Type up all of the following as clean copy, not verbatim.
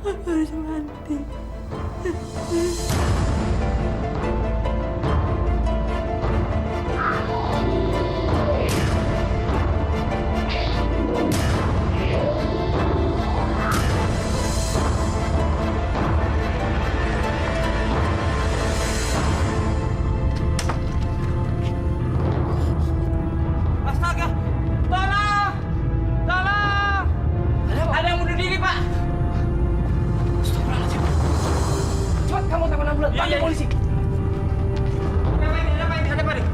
harus mati. Astaga! Tolong! Tolong! Ada yang bunuh diri, Pak! Astagfirullahaladzim. Cepat kamu telepon ambulans, panggil polisi. Ada apa ini?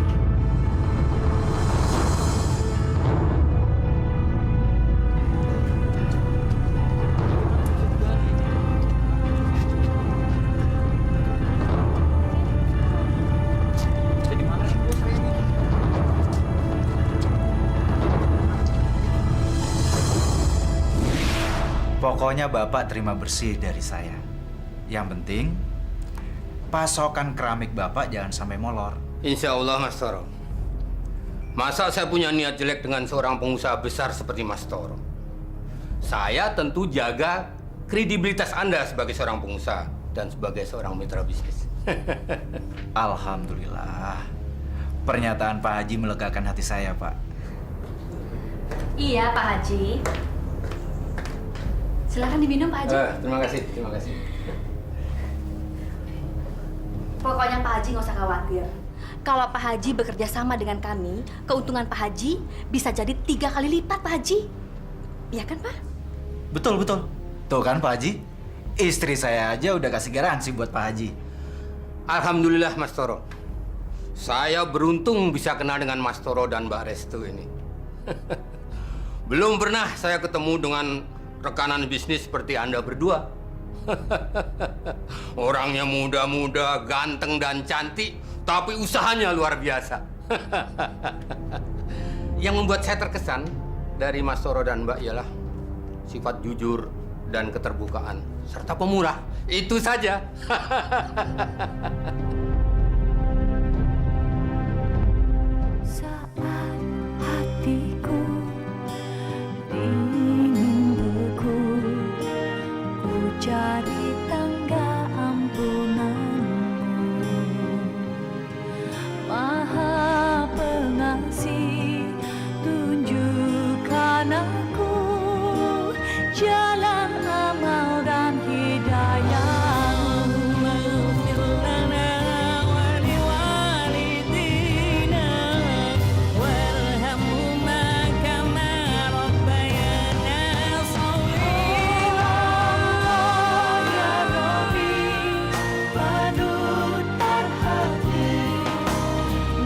Jadi mana sih bos saya ini? Pokoknya Bapak terima bersih dari saya. Yang penting, pasokan keramik Bapak jangan sampai molor. Insya Allah, Mas Toro. Masa saya punya niat jelek dengan seorang pengusaha besar seperti Mas Toro? Saya tentu jaga kredibilitas Anda sebagai seorang pengusaha dan sebagai seorang mitra bisnis. Alhamdulillah. Pernyataan Pak Haji melegakan hati saya, Pak. Iya, Pak Haji. Silakan diminum, Pak Haji. Terima kasih, terima kasih. Pokoknya Pak Haji nggak usah khawatir. Kalau Pak Haji bekerja sama dengan kami, keuntungan Pak Haji bisa jadi 3 kali lipat, Pak Haji. Iya kan, Pak? Betul, betul. Tuh kan Pak Haji, istri saya aja udah kasih garansi buat Pak Haji. Alhamdulillah, Mas Toro. Saya beruntung bisa kenal dengan Mas Toro dan Mbak Restu ini. Belum pernah saya ketemu dengan rekanan bisnis seperti Anda berdua. Orangnya muda-muda, ganteng dan cantik, tapi usahanya luar biasa. Yang membuat saya terkesan dari Mas Toro dan Mbak ialah sifat jujur dan keterbukaan, serta pemurah. Itu saja. Saat hatiku ingin beku, ku cari tangga ampunanmu. Maha Pengasih, tunjukkan aku jalan amal dan hidayah.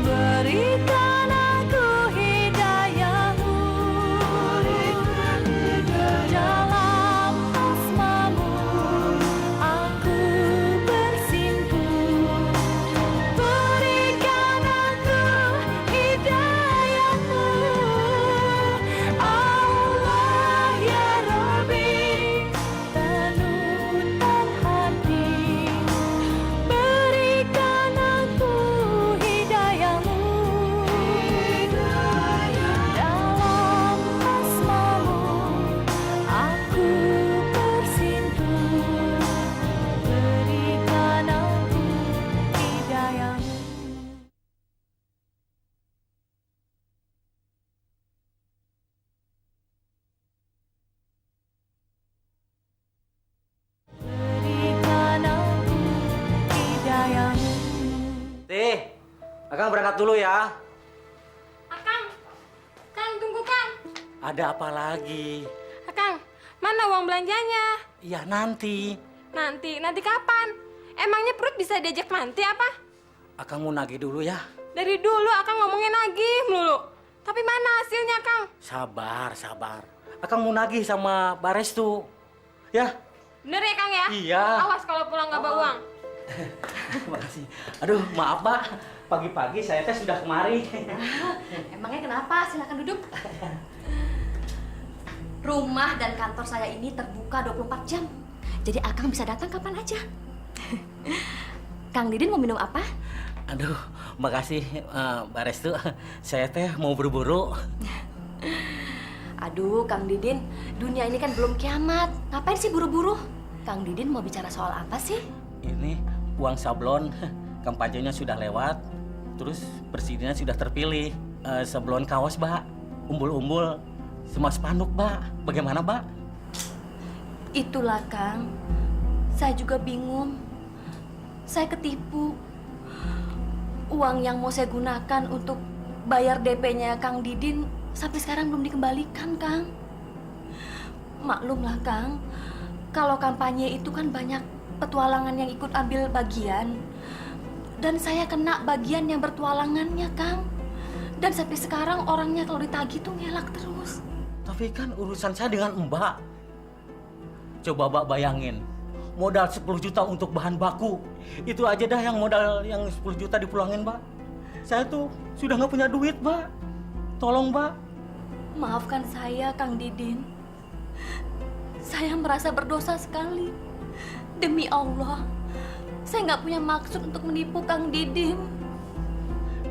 Berikan aku hidayahmu dalam asmamu, aku bersimpuh. Berikan aku hidayahmu, Allah ya Rabbi, panutan hati. Berikan aku hidayahmu dalam asmamu, aku bersimpuh. Berikan aku hidayahmu. Berikan aku hidayahmu. Teh, Akang berangkat dulu ya. Akang, Kang tunggu Kang. Ada apa lagi? Akang, mana uang belanjanya? Ya nanti. Nanti kapan? Emangnya perut bisa diajak nanti apa? Akang mau nagih dulu ya. Dari dulu Akang ngomongin nagih melulu. Tapi mana hasilnya Kang? Sabar, sabar. Akang mau nagih sama Barestu. Ya. Bener ya Kang ya? Iya. Awas kalau pulang nggak bawa uang. Terima kasih. Aduh, maaf Pak. Pagi-pagi saya teh sudah kemari. Emangnya kenapa? Silakan duduk. Rumah dan kantor saya ini terbuka 24 jam. Jadi Akang bisa datang kapan aja. Kang Didin mau minum apa? Aduh, makasih Mbak Restu. Saya teh mau buru-buru. Aduh, Kang Didin, dunia ini kan belum kiamat. Ngapain sih buru-buru? Kang Didin mau bicara soal apa sih? Ini uang sablon, kampanyenya sudah lewat, terus presidennya sudah terpilih. Sablon kaos, Mbak, umbul-umbul, semua spanduk, Mbak. Bagaimana, Mbak? Itulah Kang, saya juga bingung. Saya ketipu. Uang yang mau saya gunakan untuk bayar DP-nya Kang Didin sampai sekarang belum dikembalikan, Kang. Maklumlah, Kang, kalau kampanye itu kan banyak petualangan yang ikut ambil bagian. Dan saya kena bagian yang bertualangannya, Kang. Dan sampai sekarang orangnya kalau ditagih tuh ngelak terus. Tapi kan urusan saya dengan Mbak. Coba Mbak bayangin, modal 10 juta untuk bahan baku. Itu aja dah yang modal yang 10 juta dipulangin, Mbak. Saya tuh sudah nggak punya duit, Mbak. Tolong, Mbak. Maafkan saya, Kang Didin. Saya merasa berdosa sekali. Demi Allah, saya nggak punya maksud untuk menipu Kang Didin.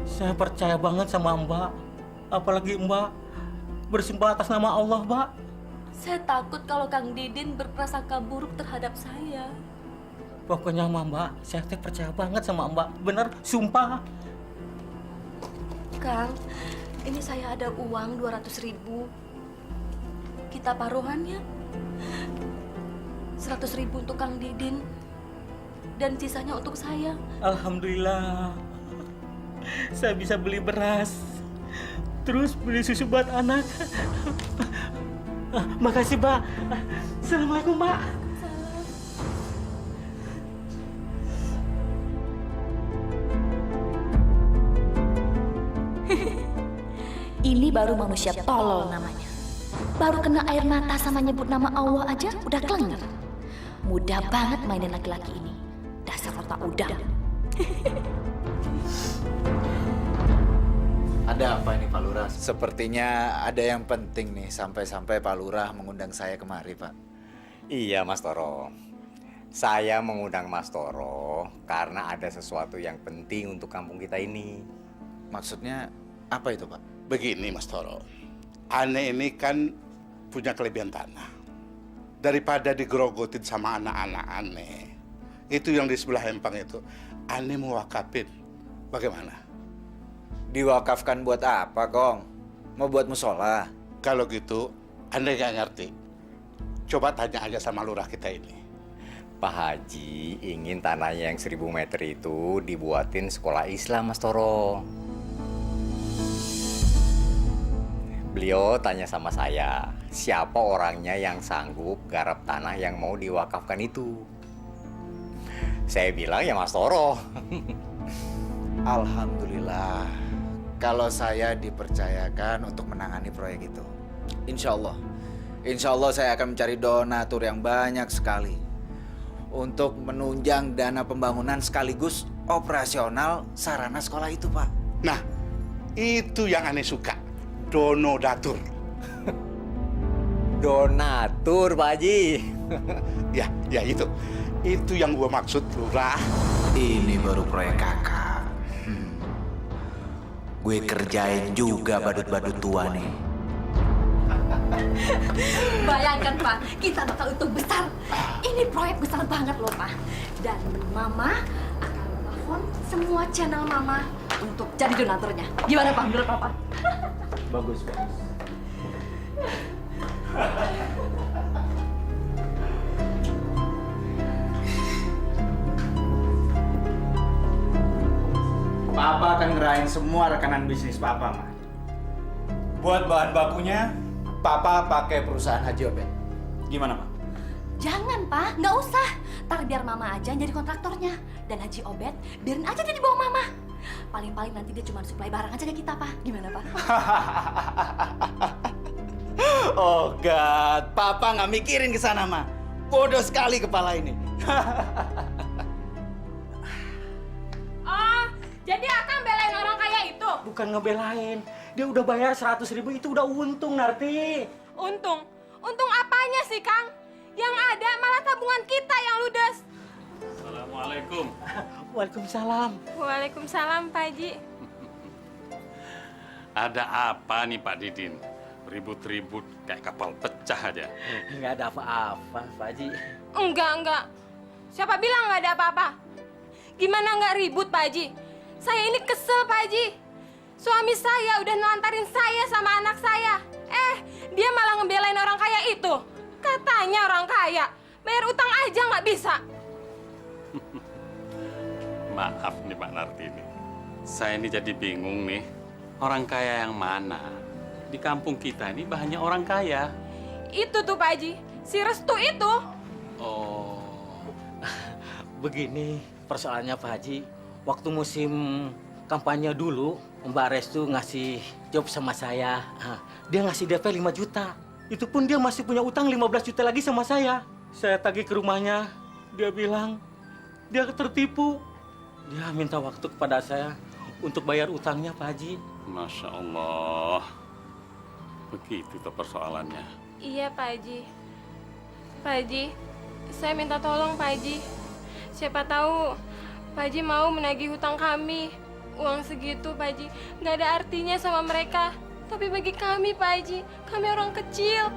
Saya percaya banget sama Mbak. Apalagi Mbak bersumpah atas nama Allah, Mbak. Saya takut kalau Kang Didin berprasangka buruk terhadap saya. Pokoknya sama Mbak, saya teh percaya banget sama Mbak. Bener, sumpah. Kang, ini saya ada uang 200.000. Kita paruhannya. 100.000 untuk Kang Didin. Dan sisanya untuk saya. Alhamdulillah. Saya bisa beli beras. Terus beli susu buat anak. Makasih, Mbak. Assalamualaikum, Mbak. Ini baru manusia tolol namanya. Baru kena air mata sama nyebut nama Allah aja udah kelenger. Mudah banget mainin laki-laki ini. Dasar otak udang. Ada apa ini Pak Lurah? Sepertinya ada yang penting nih sampai-sampai Pak Lurah mengundang saya kemari, Pak. Iya, Mas Toro. Saya mengundang Mas Toro karena ada sesuatu yang penting untuk kampung kita ini. Maksudnya apa itu, Pak? Begini Mas Toro, Ane ini kan punya kelebihan tanah. Daripada digerogotin sama anak-anak Ane, itu yang di sebelah empang itu, Ane mau wakafin. Bagaimana? Diwakafkan buat apa, Kong? Mau buat musola? Kalau gitu, Ane nggak ngerti. Coba tanya aja sama lurah kita ini. Pak Haji ingin tanahnya yang 1000 meter itu dibuatin sekolah Islam, Mas Toro. Beliau tanya sama saya, siapa orangnya yang sanggup garap tanah yang mau diwakafkan itu? Saya bilang ya Mas Toro. Alhamdulillah. Kalau saya dipercayakan untuk menangani proyek itu. Insya Allah saya akan mencari donatur yang banyak sekali. Untuk menunjang dana pembangunan sekaligus operasional sarana sekolah itu, Pak. Nah, itu yang Ane suka. Donodatur. Donatur, Pak Haji. Ya itu. Itu yang gua maksud, lurah. Ini baru proyek kakak. Gue kerjain juga badut-badut tua nih. Bayangkan Pak, kita bakal untung besar. Ini proyek besar banget loh Pak. Dan Mama akan telepon semua channel Mama untuk jadi donaturnya. Gimana Pak? Menurut Papa? Bagus. Papa akan ngerahin semua rekanan bisnis Papa, Ma. Buat bahan bakunya, Papa pakai perusahaan Haji Obed. Gimana, Ma? Jangan Pak, nggak usah. Ntar biar Mama aja yang jadi kontraktornya. Dan Haji Obed, biarin aja dia di bawah Mama. Paling-paling nanti dia cuma supply barang aja ke kita, Pak. Gimana, Pak? Oh God, Papa nggak mikirin ke sana, Ma. Bodoh sekali kepala ini. Oh, jadi Akang belain orang kaya itu? Bukan ngebelain. Dia udah bayar 100.000 itu udah untung, Narti. Untung? Untung apanya sih, Kang? Yang ada malah tabungan kita yang ludes. Assalamualaikum. Waalaikumsalam. Waalaikumsalam, Pak Haji. Ada apa nih Pak Didin? Ribut-ribut kayak kapal pecah aja. Nggak ada apa-apa, Pak Haji. Enggak. Siapa bilang nggak ada apa-apa? Gimana nggak ribut, Pak Haji? Saya ini kesel, Pak Haji. Suami saya udah nelantarin saya sama anak saya. Dia malah ngebelain orang kaya itu. Katanya orang kaya, bayar utang aja nggak bisa. Maaf nih Pak Nartini. Saya ini jadi bingung nih. Orang kaya yang mana? Di kampung kita ini banyak orang kaya. Itu tuh, Pak Haji. Si Restu itu. Oh, Begini persoalannya Pak Haji. Waktu musim kampanye dulu, Mbak Restu ngasih job sama saya. Dia ngasih DP 5 juta. Itu pun dia masih punya utang 15 juta lagi sama saya. Saya tagih ke rumahnya. Dia bilang dia tertipu. Dia minta waktu kepada saya untuk bayar utangnya, Pak Haji. Masya Allah. Begitu tuh persoalannya. Iya, Pak Haji. Pak Haji, saya minta tolong, Pak Haji. Siapa tahu Pak Haji mau menagih hutang kami. Uang segitu, Pak Haji, nggak ada artinya sama mereka. Tapi bagi kami, Pak Haji, kami orang kecil.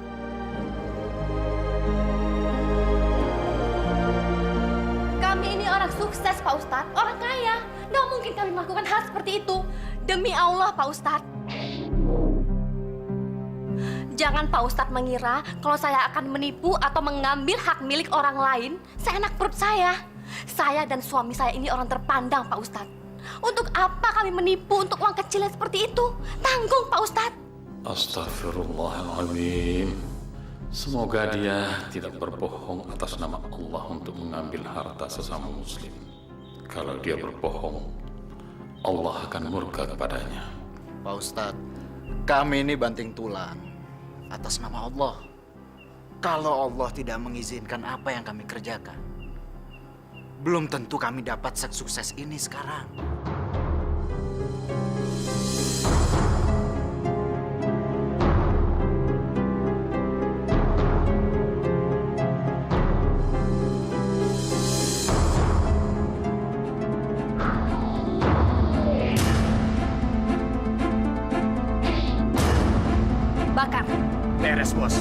Kami ini orang sukses, Pak Ustadz. Orang kaya. Nggak mungkin kami melakukan hal seperti itu. Demi Allah, Pak Ustadz. Jangan Pak Ustadz mengira kalau saya akan menipu atau mengambil hak milik orang lain seenak perut saya. Saya dan suami saya ini orang terpandang, Pak Ustadz. Untuk apa kami menipu untuk uang kecil yang seperti itu? Tanggung, Pak Ustadz. Astagfirullahaladzim. Semoga dia tidak berbohong atas nama Allah untuk mengambil harta sesama muslim. Kalau dia berbohong, Allah akan murka kepadanya. Pak Ustadz, kami ini banting tulang atas nama Allah. Kalau Allah tidak mengizinkan apa yang kami kerjakan, belum tentu kami dapat sukses ini sekarang. Bakar. Beres, bos.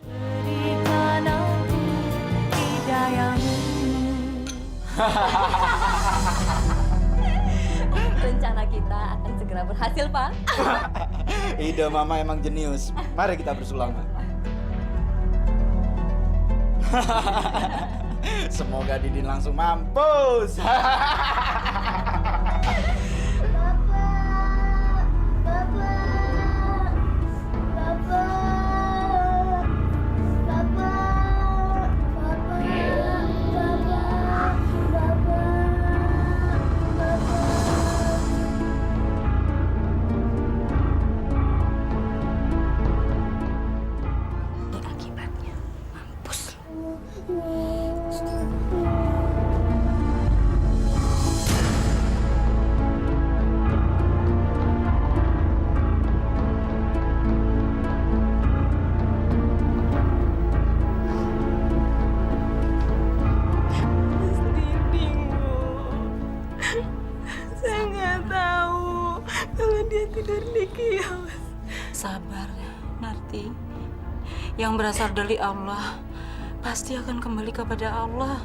Berikan aku hidayamu. Rencana kita akan segera berhasil, Pak. Ide Mama emang jenius. Mari kita bersulama. Semoga Didin langsung mampus. Ini akibatnya. Mampus. Saya nggak tahu kalau dia tidur di kios. Sabar, Narti. Yang berasal dari Allah pasti akan kembali kepada Allah.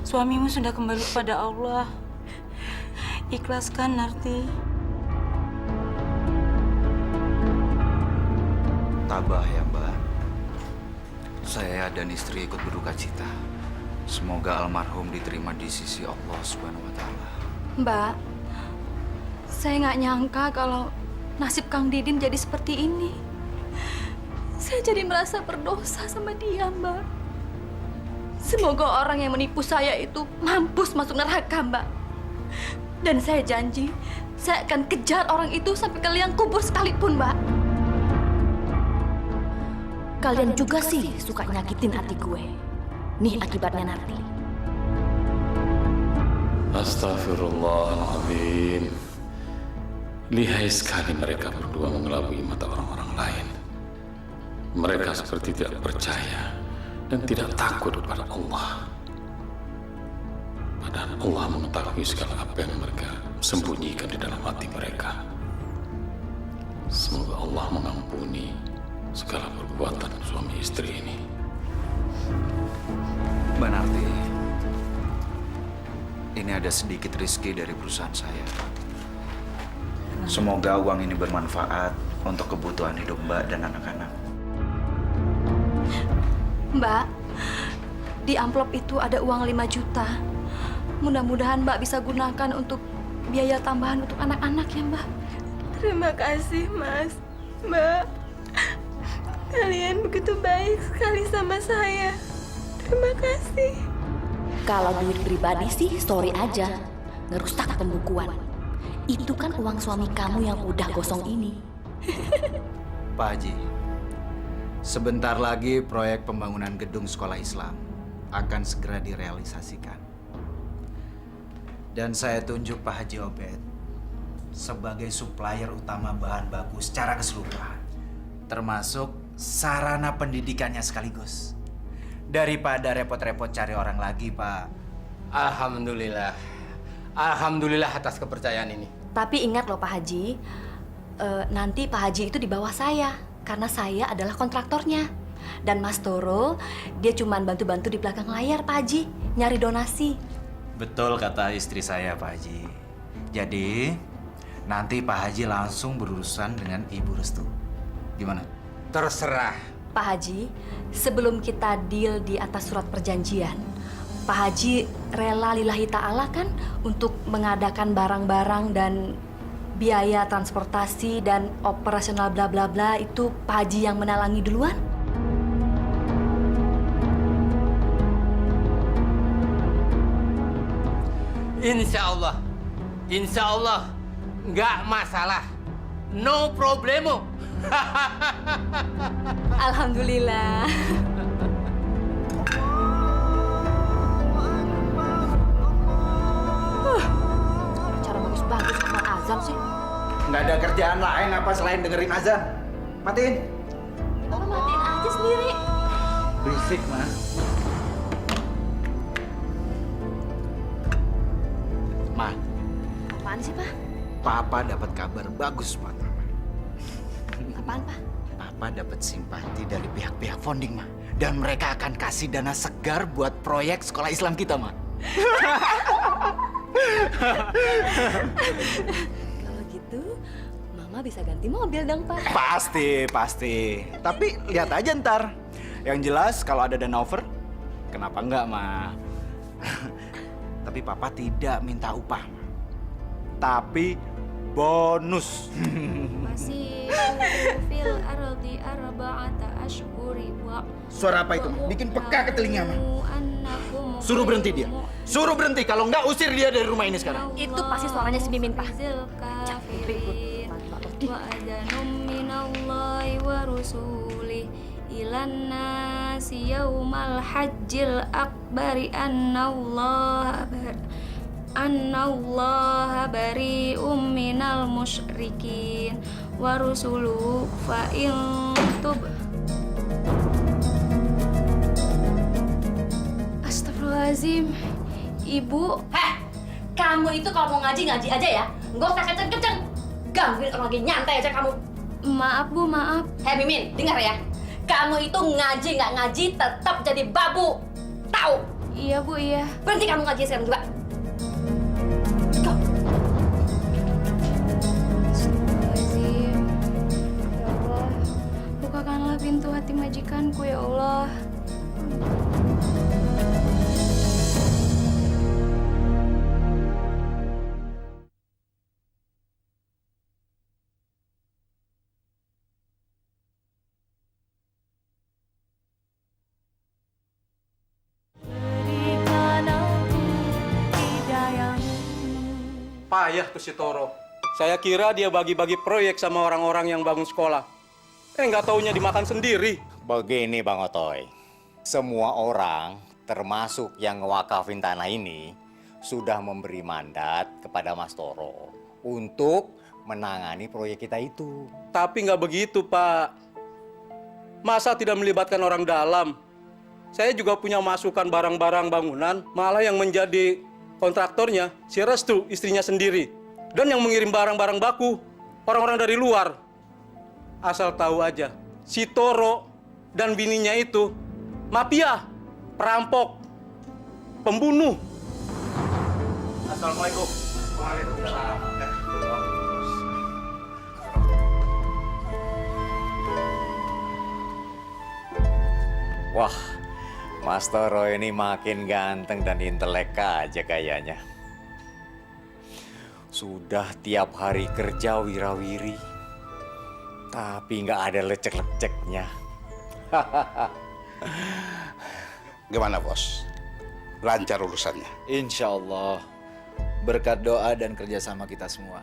Suamimu sudah kembali kepada Allah. Ikhlaskan, Narti. Tabah ya, Mbak. Saya dan istri ikut berduka cita. Semoga almarhum diterima di sisi Allah Subhanahu wa Ta'ala. Mbak, saya nggak nyangka kalau nasib Kang Didin jadi seperti ini. Saya jadi merasa berdosa sama dia, Mbak. Semoga orang yang menipu saya itu mampus masuk neraka, Mbak. Dan saya janji, saya akan kejar orang itu sampai ke liang kubur sekalipun, Mbak. Kalian juga sih suka nyakitin hati gue. Nih akibatnya nanti. Astagfirullahaladzim. Lihai sekali mereka berdua mengelabui mata orang-orang lain. Mereka seperti tidak percaya dan tidak takut kepada Allah. Padahal Allah mengetahui segala apa yang mereka sembunyikan di dalam hati mereka. Semoga Allah mengampuni segala perbuatan suami istri ini. Mbak Narti, ini ada sedikit rezeki dari perusahaan saya. Semoga uang ini bermanfaat untuk kebutuhan hidup Mbak dan anak-anak. Mbak, di amplop itu ada uang 5 juta. Mudah-mudahan Mbak bisa gunakan untuk biaya tambahan untuk anak-anak ya, Mbak. Terima kasih, Mas. Mbak, kalian begitu baik sekali sama saya. Terima kasih. Kalau duit pribadi sih sorry aja, ngerusak pembukuan. Itu kan uang suami kamu yang udah gosong ini. Pak Haji, sebentar lagi proyek pembangunan gedung sekolah Islam akan segera direalisasikan. Dan saya tunjuk Pak Haji Obed sebagai supplier utama bahan baku secara keseluruhan, termasuk sarana pendidikannya sekaligus. Daripada repot-repot cari orang lagi, Pak. Alhamdulillah. Alhamdulillah atas kepercayaan ini. Tapi ingat loh Pak Haji, nanti Pak Haji itu di bawah saya, karena saya adalah kontraktornya. Dan Mas Toro, dia cuma bantu-bantu di belakang layar Pak Haji, nyari donasi. Betul kata istri saya, Pak Haji. Jadi, nanti Pak Haji langsung berurusan dengan Ibu Restu. Gimana? Terserah. Pak Haji, sebelum kita deal di atas surat perjanjian, Pak Haji rela lillahi ta'ala kan untuk mengadakan barang-barang dan biaya transportasi dan operasional bla bla bla itu Pak Haji yang menalangi duluan? Insya Allah, nggak masalah, no problemo. Alhamdulillah. Cara bagus-bagus sama azan sih. Nggak ada kerjaan lain apa selain dengerin azan? Matiin. Matiin aja sendiri. Berisik, Mas. Ma, Apaan sih, Pak? Papa dapat kabar bagus, Pak. Apaan, Pak? Papa dapat simpati dari pihak-pihak founding, Ma. Dan mereka akan kasih dana segar buat proyek sekolah Islam kita, Ma. Kalau gitu, Mama bisa ganti mobil dong, Pak. Pasti. Tapi lihat aja ntar. Yang jelas kalau ada dana over, kenapa enggak, Ma? Tapi Papa tidak minta upah, Ma. Tapi bonus. Masih fil ardi arba'ata ashhuri wa Suara apa itu? Bikin peka ke telinga, Ma. Suruh berhenti dia. Suruh berhenti. Kalau enggak, usir dia dari rumah ini sekarang. Itu pasti suaranya si Mimin, Pak. wa adanum minallahi wa rusulih ilan nasi yaumal hajjil akbari annallaha bari'um minal musyrikin wa rusuluhu fa in tub. Astagfirullahaladzim, Ibu. Heh, kamu itu kalau mau ngaji aja ya. Nggak usah kenceng-kenceng. Gangguin orang lagi nyantai aja kamu. Maaf Bu, maaf. Hei Mimin, dengar ya. Kamu itu ngaji nggak ngaji tetap jadi babu. Tahu? Iya Bu, iya. Berhenti kamu ngaji sekarang juga. Go. Astagfirullahaladzim. Ya Allah, bukakanlah pintu hati majikanku ya Allah. saya tuh si Toro. Saya kira dia bagi-bagi proyek sama orang-orang yang bangun sekolah. Nggak taunya dimakan sendiri. Begini Bang Otoy, semua orang termasuk yang ngewakafin tanah ini sudah memberi mandat kepada Mas Toro untuk menangani proyek kita itu. Tapi nggak begitu, Pak. Masa tidak melibatkan orang dalam? Saya juga punya masukan barang-barang bangunan, malah yang menjadi kontraktornya si Restu, istrinya sendiri. Dan yang mengirim barang-barang baku, orang-orang dari luar. Asal tahu aja, si Toro dan bininya itu mafia, perampok, pembunuh. Assalamualaikum. Waalaikumsalam. Wah, Mas Toro ini makin ganteng dan intelek aja kayaknya. Sudah tiap hari kerja wirawiri, tapi nggak ada lecek-leceknya. Gimana bos? Lancar urusannya? Insya Allah. Berkat doa dan kerjasama kita semua.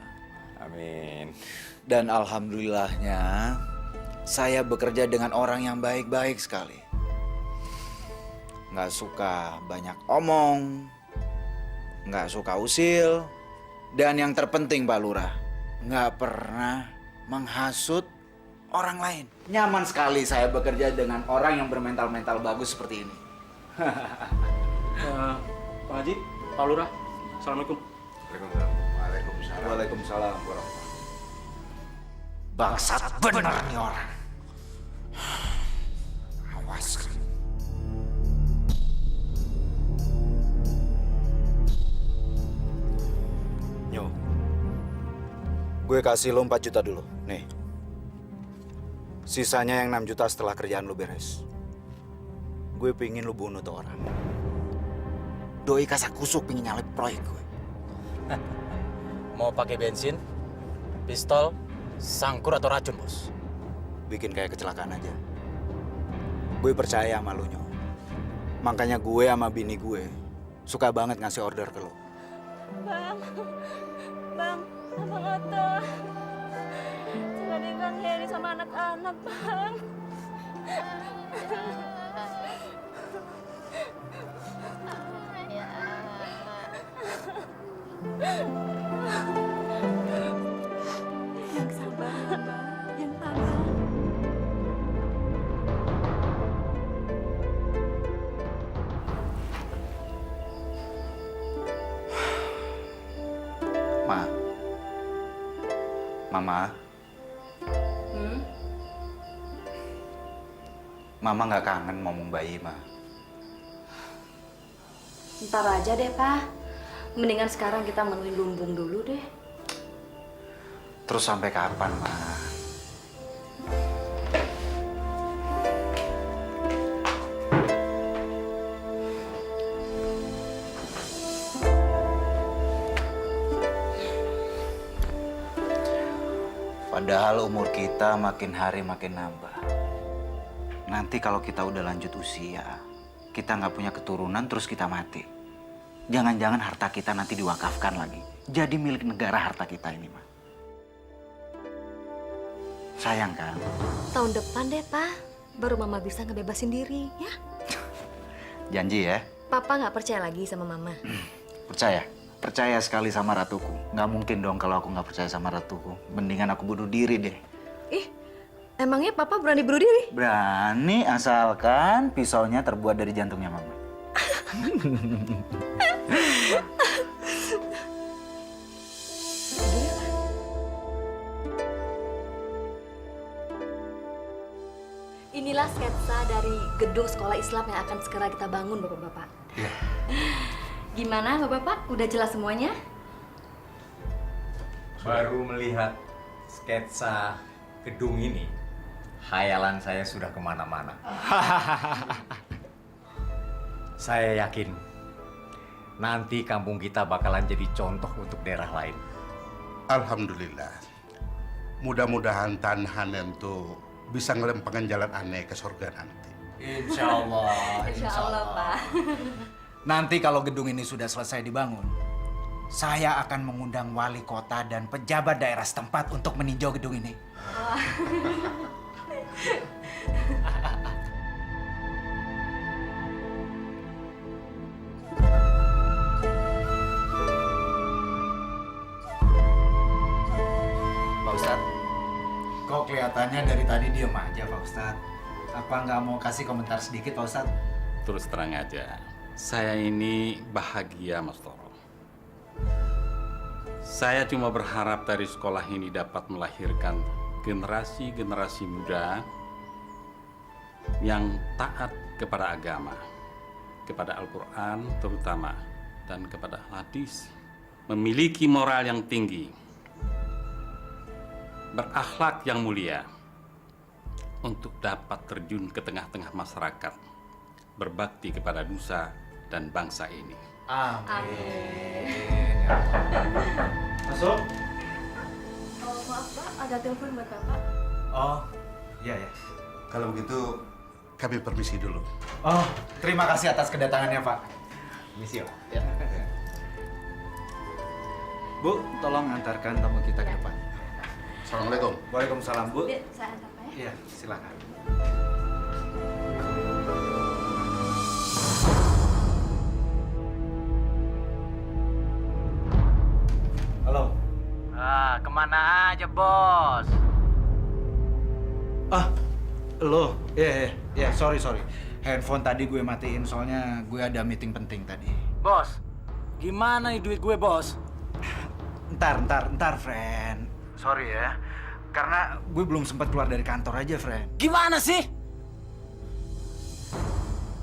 Amin. Dan alhamdulillahnya, saya bekerja dengan orang yang baik-baik sekali. Nggak suka banyak omong, nggak suka usil, dan yang terpenting Pak Lurah, nggak pernah menghasut orang lain. Nyaman sekali saya bekerja dengan orang yang bermental-mental bagus seperti ini. Pak Haji, Pak Lurah, Assalamualaikum. Waalaikumsalam. Waalaikumsalam. Bangsat bener nih orang. Awas. Nyo, gue kasih lo 4 juta dulu. Nih. Sisanya yang 6 juta setelah kerjaan lo beres. Gue pingin lo bunuh tuh orang. Doi kasak kusuk pingin nyalip proyek gue. Mau pakai bensin, pistol, sangkur atau racun, bos? Bikin kayak kecelakaan aja. Gue percaya sama lo, Nyo. Makanya gue sama bini gue suka banget ngasih order ke lo. Bang, Abang Oto. Jangan Bang Heri sama anak-anak, Bang. Yang sabar, Bang. Yang tabah. Ma. Mama. Mama nggak kangen ngomong bayi, Ma. Ntar aja deh, Pak. Mendingan sekarang kita menuin lumbung dulu deh. Terus sampai kapan, Ma? Padahal umur kita makin hari makin nambah. Nanti kalau kita udah lanjut usia, kita nggak punya keturunan terus kita mati. Jangan-jangan harta kita nanti diwakafkan lagi. Jadi milik negara harta kita ini, Ma. Sayang kan? Tahun depan deh, Pak. Baru Mama bisa ngebebasin diri, ya? Janji ya? Papa nggak percaya lagi sama Mama. Percaya? Percaya sekali sama ratuku. Nggak mungkin dong kalau aku nggak percaya sama ratuku. Mendingan aku bunuh diri deh. Ih, emangnya Papa berani bunuh diri? Berani asalkan pisaunya terbuat dari jantungnya Mama. Inilah sketsa dari gedung sekolah Islam yang akan segera kita bangun, Bapak-Bapak. Gimana, Bapak-Bapak? Udah jelas semuanya? Baru melihat sketsa gedung ini, khayalan saya sudah kemana-mana. Saya yakin nanti kampung kita bakalan jadi contoh untuk daerah lain. Alhamdulillah. Mudah-mudahan tanah itu bisa ngelempangin jalan aneh ke surga nanti. Insya Allah. Insya Allah, Pak. Nanti kalau gedung ini sudah selesai dibangun, saya akan mengundang wali kota dan pejabat daerah setempat untuk meninjau gedung ini. Pak Ustadz, kok kelihatannya dari tadi diem aja Pak Ustadz? Apa nggak mau kasih komentar sedikit Pak Ustadz? Terus terang aja, saya ini bahagia, Mas Toro. Saya cuma berharap dari sekolah ini dapat melahirkan generasi-generasi muda yang taat kepada agama, kepada Al-Quran terutama, dan kepada hadis. Memiliki moral yang tinggi, berakhlak yang mulia, untuk dapat terjun ke tengah-tengah masyarakat, berbakti kepada nusa dan bangsa ini. Amin. Masuk. Oh, maaf Pak, ada telepon buat Bapak. Oh, iya ya. Kalau begitu, kami permisi dulu. Oh, terima kasih atas kedatangannya Pak. Misi ya. Bu, tolong antarkan tamu kita ke depan. Assalamualaikum. Waalaikumsalam Bu. Biar saya antar Pak ya. Iya, silakan. Halo. Kemana aja, Bos? Lo? Iya, sorry. Handphone tadi gue matiin soalnya gue ada meeting penting tadi. Bos, gimana nih duit gue, Bos? Ntar, friend. Sorry ya. Karena gue belum sempat keluar dari kantor aja, friend. Gimana sih?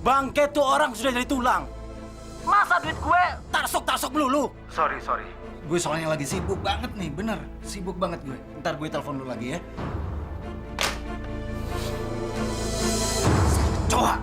Bangke tuh orang sudah jadi tulang. Masa duit gue tarsok melulu? Sorry. Gue soalnya lagi sibuk banget nih, bener. Sibuk banget gue. Ntar gue telepon lu lagi ya. Coba.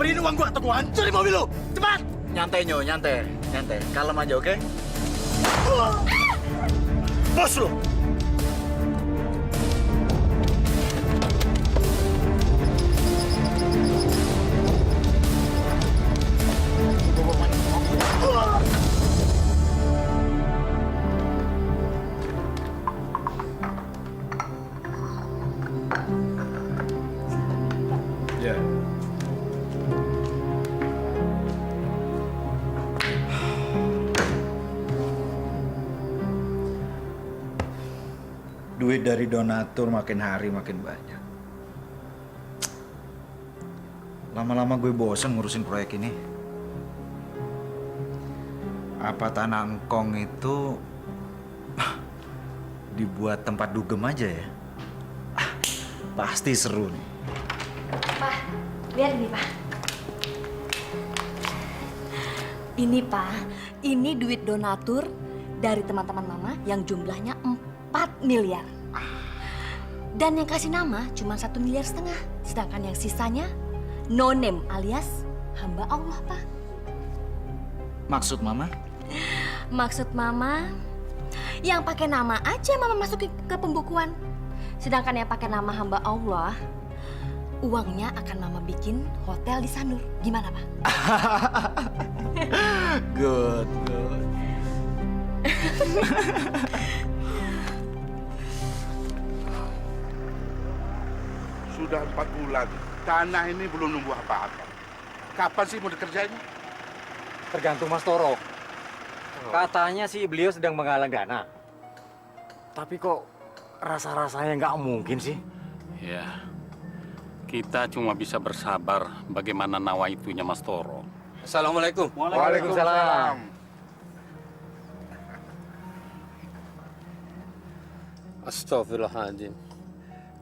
Beriin uang gua atau gua hancurin mobil lu. Cepat. Nyantai, nyantai. Kalem aja, oke? Bos lu. Ya. Duit dari donatur makin hari makin banyak. Lama-lama gue bosen ngurusin proyek ini. Apa tanah engkong itu dibuat tempat dugem aja ya? Pasti seru nih. Pak, lihat ini Pak. Ini Pak, ini duit donatur dari teman-teman Mama yang jumlahnya 4 miliar. Dan yang kasih nama cuma 1,5 miliar. Sedangkan yang sisanya no name alias hamba Allah, Pak. Maksud Mama? Maksud Mama, yang pakai nama aja Mama masukin ke pembukuan. Sedangkan yang pakai nama hamba Allah, uangnya akan Mama bikin hotel di Sanur. Gimana, Pak? Good. Sudah 4 bulan, tanah ini belum numbuh apa-apa. Kapan sih mau dikerjain? Tergantung Mas Toro. Katanya sih beliau sedang menggalang dana. Tapi kok rasa-rasanya nggak mungkin sih. Ya, kita cuma bisa bersabar bagaimana nawaitunya Mas Toro. Assalamualaikum. Waalaikumsalam. Astagfirullahaladzim.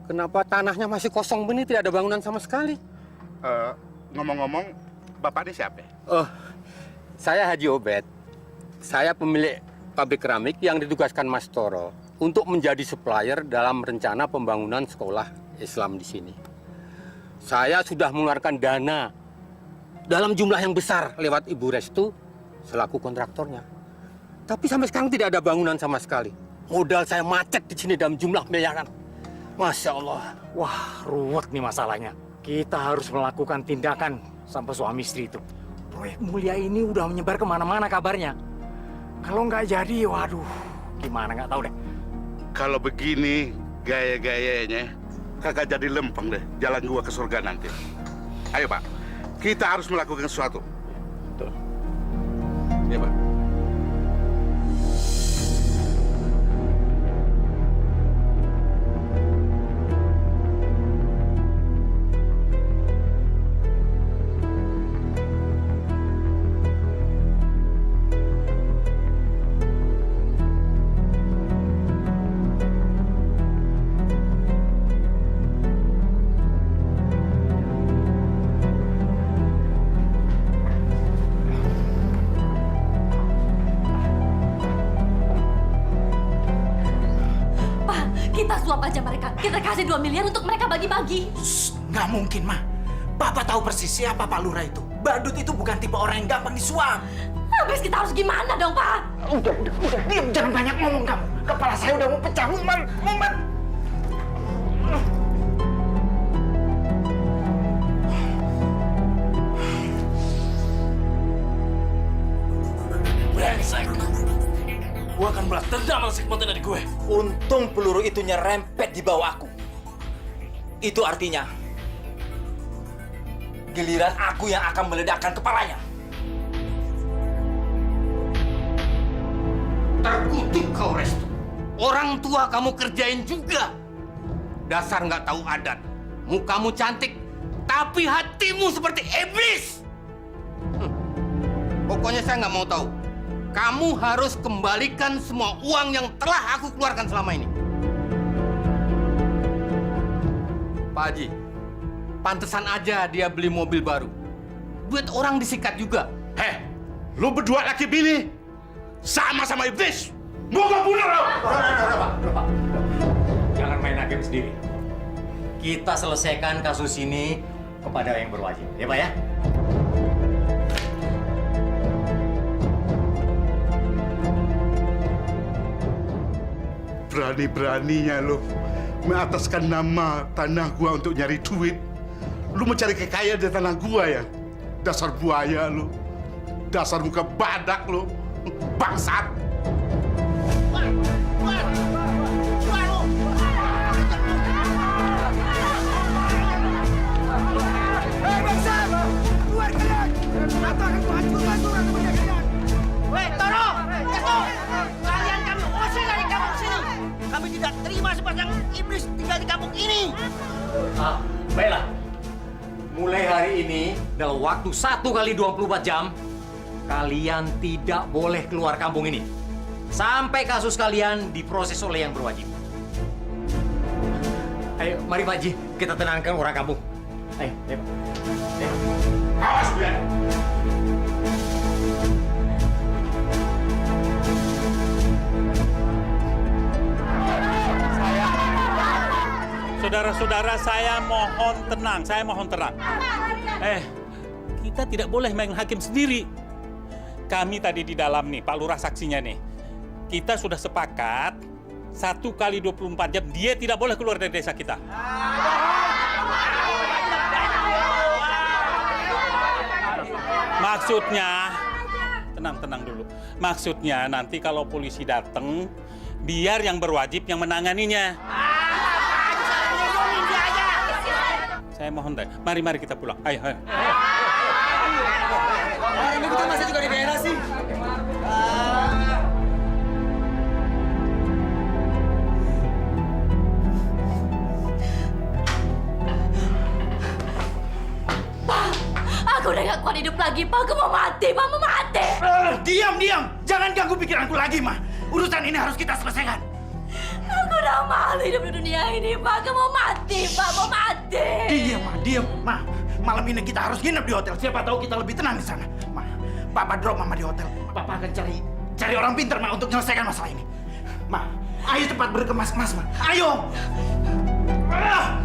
Kenapa tanahnya masih kosong begini, tidak ada bangunan sama sekali? Ngomong-ngomong, Bapak ini siapa? Oh, saya Haji Obed. Saya pemilik pabrik keramik yang ditugaskan Mas Toro untuk menjadi supplier dalam rencana pembangunan sekolah Islam di sini. Saya sudah mengeluarkan dana dalam jumlah yang besar lewat Ibu Restu selaku kontraktornya. Tapi sampai sekarang tidak ada bangunan sama sekali. Modal saya macet di sini dalam jumlah miliaran. Masya Allah. Wah, ruwet nih masalahnya. Kita harus melakukan tindakan sampai suami istri itu. Proyek mulia ini udah menyebar kemana-mana kabarnya. Kalau nggak jadi, waduh, gimana nggak tahu deh. Kalau begini gaya-gayanya, kagak jadi lempeng deh jalan gua ke surga nanti. Ayo Pak, kita harus melakukan sesuatu. Betul. Iya Pak. Kita suap aja mereka. Kita kasih 2 miliar untuk mereka bagi-bagi. Nggak mungkin, Ma. Papa tahu persis siapa Pak Lurah itu. Badut itu bukan tipe orang yang gampang disuap. Habis kita harus gimana dong, Pak? Udah. Diam, jangan banyak ngomong kamu. Kepala saya udah mau pecah, Muman. Brengsek. Gua akan balas dendam atas hikmatan dari gue. Untung peluru itu nyerempet di bawah aku. Itu artinya giliran aku yang akan meledakkan kepalanya. Terkutuk kau, Restu. Orang tua kamu kerjain juga. Dasar nggak tahu adat. Mukamu cantik, tapi hatimu seperti iblis. Pokoknya saya nggak mau tahu. Kamu harus kembalikan semua uang yang telah aku keluarkan selama ini. Pak Haji, pantesan aja dia beli mobil baru. Duit orang disikat juga. Heh, lu berdua laki bini sama-sama iblis. Gua bunuh lo. Pak. Jangan main hakim sendiri. Kita selesaikan kasus ini kepada yang berwajib, ya Pak ya? Berani-beraninya lo mengataskan nama tanah gua untuk nyari duit. Lu mencari kekayaan di tanah gua ya? Dasar buaya lo. Dasar muka badak lo. Bangsat. Hei bangsat! Keluar kalian! Atau akan kuhancurkan rumah kalian! Weh, Toro! Restu! Kalian kami usir dari kampung sini! Kami tidak terima sepasang iblis tinggal di kampung ini! Baiklah. Mulai hari ini, dalam waktu 1 kali 24 jam, kalian tidak boleh keluar kampung ini. Sampai kasus kalian diproses oleh yang berwajib. Ayo, mari Pak Haji, kita tenangkan orang kampung. Ayo. Awas, Bian! Saudara-saudara, saya mohon tenang. Kita tidak boleh main hakim sendiri. Kami tadi di dalam nih, Pak Lurah saksinya nih. Kita sudah sepakat 1 kali 24 jam dia tidak boleh keluar dari desa kita. Maksudnya, tenang dulu. Maksudnya nanti kalau polisi datang, biar yang berwajib yang menanganinya. Saya mohon deh, mari kita pulang. Ayo. Ini kita masih juga di daerah sih. Pak, aku udah gak kuat hidup lagi, Pak. Aku mau mati, Pak. Mau mati. Diam. Jangan ganggu pikiranku lagi, Ma. Urusan ini harus kita selesaikan. Aku udah udah malu hidup di dunia ini, Pak. Aku mau mati, Pak. Mau mati. Diam, Ma. Diam, Ma. Malam ini kita harus nginep di hotel. Siapa tahu kita lebih tenang di sana. Ma, Papa drop Mama di hotel. Papa akan cari orang pintar, Ma, untuk menyelesaikan masalah ini. Ma, ayo cepat berkemas-kemas, Ma. Ayo! Ah!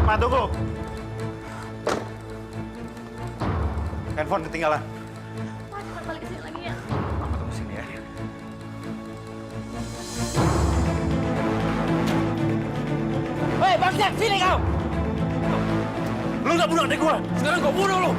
Ma, tunggu. Handphone ketinggalan. Pak, cepat balik ke sini lagi ya. Mama tunggu sini ya. Hei, Bangsat, sini kau! Lu nggak bunuh adik gua, sekarang gua bunuh lu!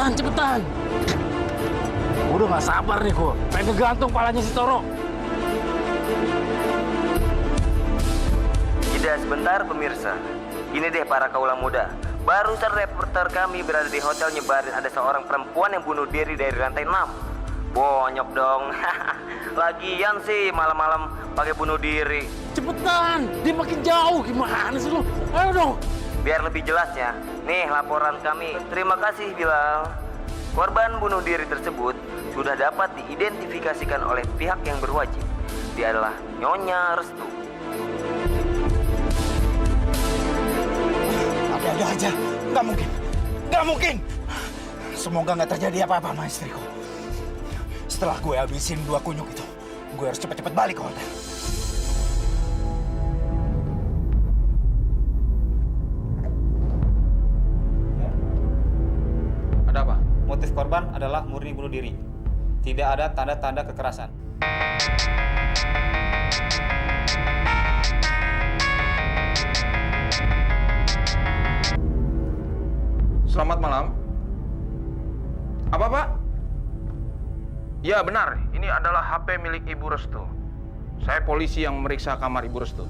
Cepetan! Udah gak sabar nih gua. Pengen ngegantung palanya si Toro. Jeda sebentar pemirsa. Ini deh para kaula muda. Barusan reporter kami berada di hotel nyebarin ada seorang perempuan yang bunuh diri dari lantai 6. Bonyok dong. Lagian sih malam-malam pakai bunuh diri. Cepetan! Dia makin jauh. Gimana sih lu? Ayo dong! Biar lebih jelasnya, nih laporan kami. Terima kasih Bilal. Korban bunuh diri tersebut sudah dapat diidentifikasikan oleh pihak yang berwajib. Dia adalah Nyonya Restu. Ada-ada aja, nggak mungkin. Nggak mungkin! Semoga nggak terjadi apa-apa sama istriku. Setelah gue habisin 2 kunyuk itu, gue harus cepet-cepet balik ke hotel. Ada apa? Motif korban adalah murni bunuh diri. Tidak ada tanda-tanda kekerasan. Selamat malam. Apa, Pak? Ya, benar. Ini adalah HP milik Ibu Restu. Saya polisi yang memeriksa kamar Ibu Restu.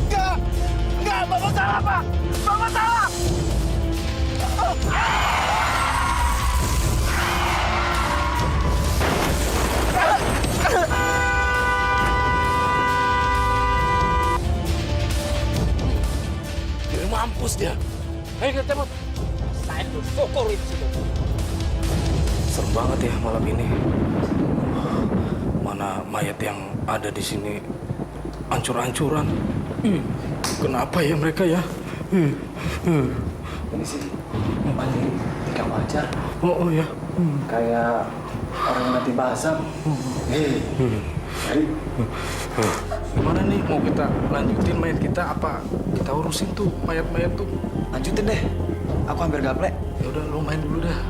Enggak! Enggak! Bapak salah, Pak! Bapak salah! Dia mampus dia. Ayo kita cabut. Saya tuh syukur itu. Serem banget ya malam ini. Mana mayat yang ada di sini ancur-ancuran. Kenapa ya mereka ya? Ini sih paling tikar wajar. Oh ya. Kayak orang yang mati basah. Gimana nih, mau kita lanjutin mayat kita apa kita urusin tuh mayat-mayat tuh? Lanjutin deh. Aku hampir gaplek. Ya udah, lo main dulu dah.